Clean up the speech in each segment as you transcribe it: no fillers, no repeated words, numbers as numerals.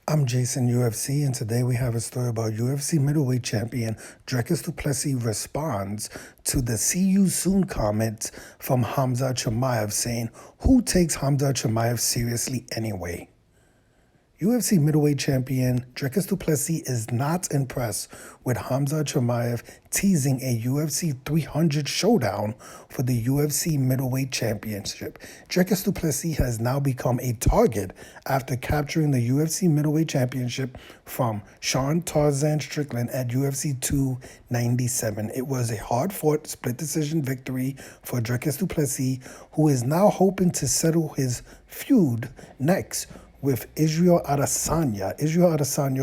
I'm Jason UFC, and today we have a story about UFC middleweight champion Dricus Du Plessis responds to the "See you soon" comments from Khamzat Chimaev saying, "Who takes Khamzat Chimaev seriously anyway?" UFC middleweight champion Dricus Du Plessis is not impressed with Khamzat Chimaev teasing a UFC 300 showdown for the UFC middleweight championship. Dricus Du Plessis has now become a target after capturing the UFC middleweight championship from Sean Tarzan Strickland at UFC 297. It was a hard-fought split decision victory for Dricus Du Plessis, who is now hoping to settle his feud next with Israel Adesanya,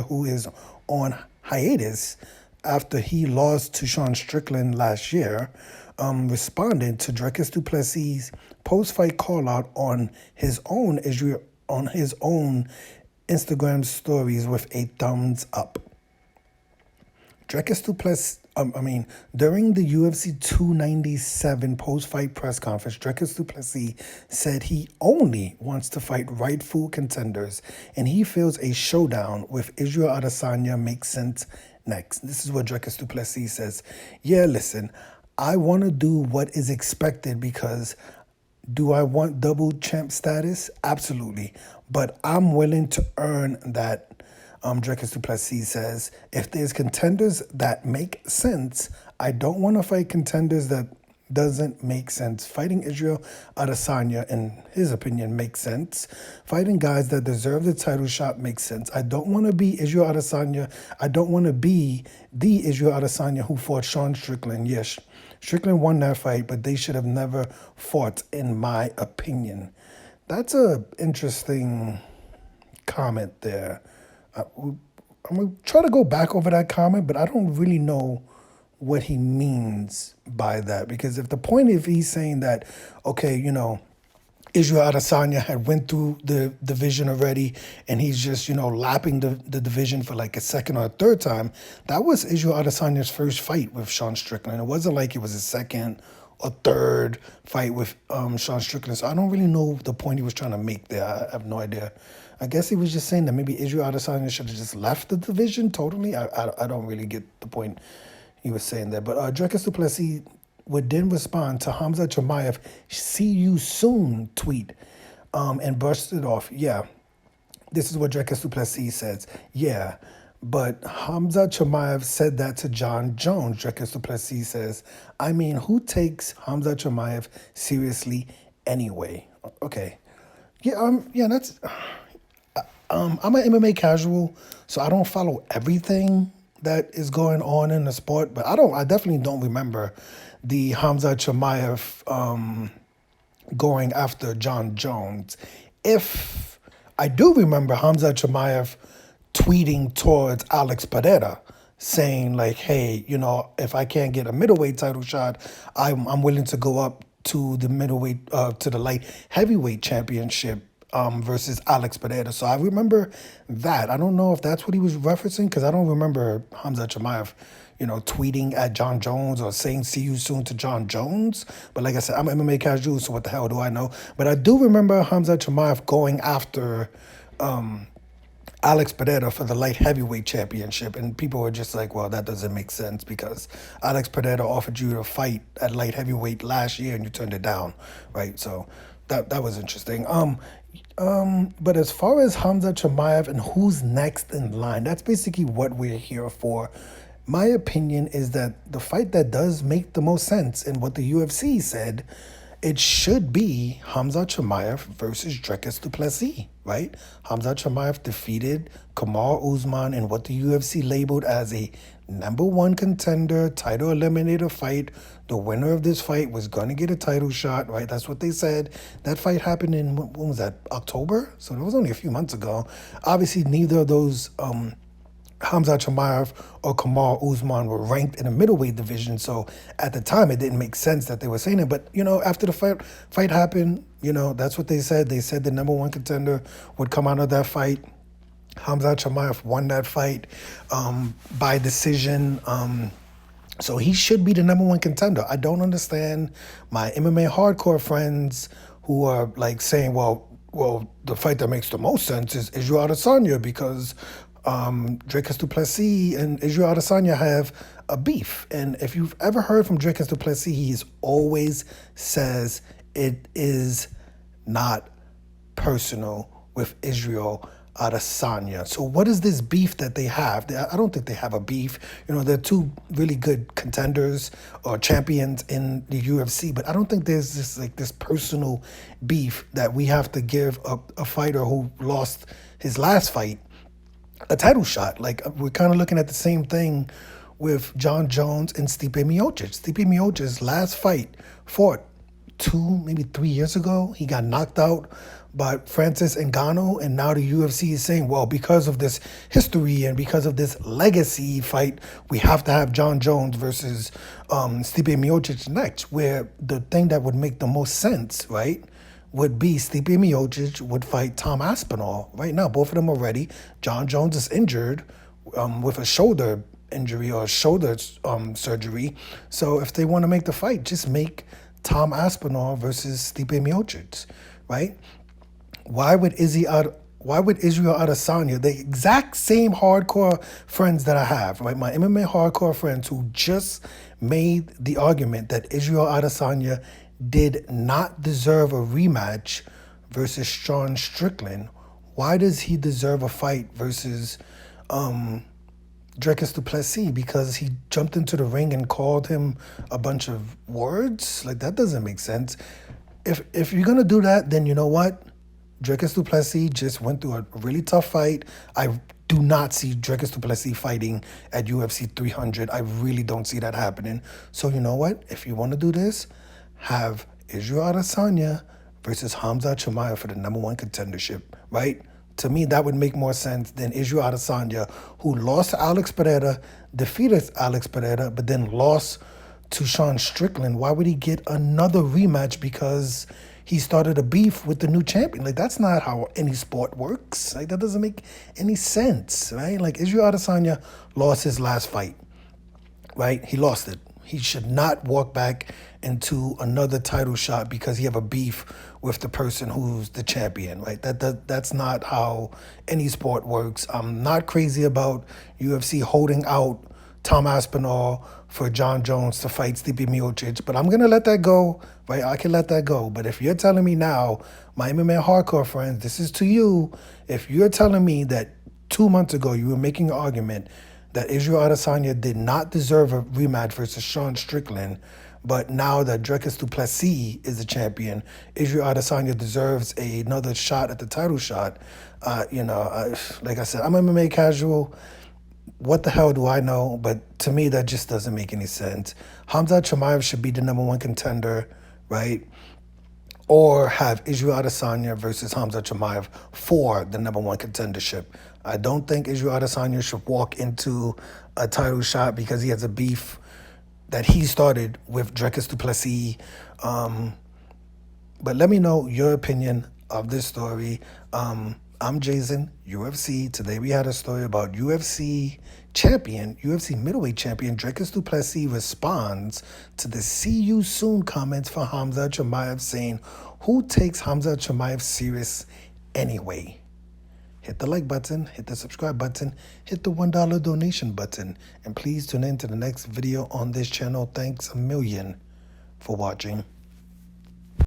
who is on hiatus after he lost to Sean Strickland last year, responded to Dricus Du Plessis' post-fight call-out on his own Instagram stories with a thumbs up. Dricus Du Plessis, during the UFC 297 post-fight press conference, Dricus Du Plessis said he only wants to fight rightful contenders, and he feels a showdown with Israel Adesanya makes sense next. This is what Dricus Du Plessis says. Yeah, listen, I want to do what is expected because do I want double champ status? Absolutely. But I'm willing to earn that. Dricus Du Plessis says, if there's contenders that make sense, I don't want to fight contenders that doesn't make sense. Fighting Israel Adesanya, in his opinion, makes sense. Fighting guys that deserve the title shot makes sense. I don't want to be Israel Adesanya. I don't want to be the Israel Adesanya who fought Sean Strickland. Yes, Strickland won that fight, but they should have never fought, in my opinion. That's a interesting comment there. I'm going to try to go back over that comment, but I don't really know what he means by that. Because if the point, if he's saying that, okay, Israel Adesanya had went through the division already and he's just, lapping the division for like a second or a third time, that was Israel Adesanya's first fight with Sean Strickland. It wasn't like it was his second or third fight with Sean Strickland. So I don't really know the point he was trying to make there. I have no idea. I guess he was just saying that maybe Israel Adesanya should have just left the division totally. I don't really get the point he was saying there. But Dricus Du Plessis would then respond to Khamzat Chimaev "See you soon" tweet and brushed it off. Yeah, this is what Dricus Du Plessis says. Yeah, but Khamzat Chimaev said that to John Jones. Dricus Du Plessis says, I mean, who takes Khamzat Chimaev seriously anyway? Okay. Yeah, that's... I'm an MMA casual, so I don't follow everything that is going on in the sport, but I definitely don't remember the Khamzat Chimaev going after John Jones. If I do remember Khamzat Chimaev tweeting towards Alex Pereira saying like, hey, if I can't get a middleweight title shot, I'm willing to go up to the middleweight, to the light heavyweight championship versus Alex Pereira. So I remember that. I don't know if that's what he was referencing because I don't remember Khamzat Chimaev, tweeting at John Jones or saying "see you soon" to John Jones. But like I said, I'm an MMA casual, so what the hell do I know? But I do remember Khamzat Chimaev going after Alex Pereira for the light heavyweight championship, and people were just like, well, that doesn't make sense because Alex Pereira offered you to fight at light heavyweight last year and you turned it down, right? So that was interesting. But as far as Khamzat Chimaev and who's next in line, that's basically what we're here for. My opinion is that the fight that does make the most sense and what the UFC said, it should be Khamzat Chimaev versus Dricus Du Plessis, right? Khamzat Chimaev defeated Kamaru Usman in what the UFC labeled as a #1 contender, title eliminator fight. The winner of this fight was going to get a title shot, right? That's what they said. That fight happened in, when was that, October? So it was only a few months ago. Obviously, neither of those Khamzat Chimaev or Kamaru Usman were ranked in the middleweight division, so at the time it didn't make sense that they were saying it. But after the fight happened, that's what they said. They said the #1 contender would come out of that fight. Khamzat Chimaev won that fight by decision. So he should be the #1 contender. I don't understand my MMA hardcore friends who are like saying, well, well, the fight that makes the most sense is Israel Adesanya because Dricus Du Plessis and Israel Adesanya have a beef. And if you've ever heard from Dricus Du Plessis, he always says it is not personal with Israel Adesanya. So what is this beef that they have? I don't think they have a beef. You know, they're two really good contenders or champions in the UFC, but I don't think there's this personal beef that we have to give a fighter who lost his last fight a title shot. Like, we're kind of looking at the same thing with Jon Jones and Stipe Miocic. Stipe Miocic's last fight fought 2, maybe 3 years ago. He got knocked out by Francis Ngannou, and now the UFC is saying, well, because of this history and because of this legacy fight, we have to have Jon Jones versus Stipe Miocic next, where the thing that would make the most sense, right, would be Stipe Miocic would fight Tom Aspinall. Right now, both of them are ready. Jon Jones is injured with a shoulder injury or shoulder surgery. So if they want to make the fight, just make Tom Aspinall versus Stipe Miocic, right? Why would Israel Adesanya, the exact same hardcore friends that I have, right? My MMA hardcore friends who just made the argument that Israel Adesanya did not deserve a rematch versus Sean Strickland. Why does he deserve a fight versus Dricus Du Plessis? Because he jumped into the ring and called him a bunch of words? Like, that doesn't make sense. If you're gonna do that, then you know what? Dricus Du Plessis just went through a really tough fight. I do not see Dricus Du Plessis fighting at UFC 300. I really don't see that happening. So you know what? If you want to do this, have Israel Adesanya versus Khamzat Chimaev for the #1 contendership, right? To me, that would make more sense than Israel Adesanya, who lost to Alex Pereira, defeated Alex Pereira, but then lost to Sean Strickland. Why would he get another rematch because he started a beef with the new champion? Like, that's not how any sport works. Like, that doesn't make any sense, right? Like, Israel Adesanya lost his last fight, right? He lost it. He should not walk back into another title shot because he have a beef with the person who's the champion, right? That's not how any sport works. I'm not crazy about UFC holding out Tom Aspinall for Jon Jones to fight Stipe Miocic, but I'm going to let that go, right? I can let that go. But if you're telling me now, my MMA hardcore friends, this is to you. If you're telling me that 2 months ago you were making an argument that Israel Adesanya did not deserve a rematch versus Sean Strickland, but now that Dricus Du Plessis is the champion, Israel Adesanya deserves another shot at the title shot. Like I said, I'm MMA casual. What the hell do I know? But to me, that just doesn't make any sense. Khamzat Chimaev should be the #1 contender, right? Or have Israel Adesanya versus Khamzat Chimaev for the #1 contendership. I don't think Israel Adesanya should walk into a title shot because he has a beef that he started with Dricus Du Plessis. But let me know your opinion of this story. I'm Jason, UFC. Today we had a story about UFC middleweight champion Dricus Du Plessis responds to the "see you soon" comments for Khamzat Chimaev, saying, who takes Khamzat Chimaev serious anyway? Hit the like button, hit the subscribe button, hit the $1 donation button, and please tune in to the next video on this channel. Thanks a million for watching.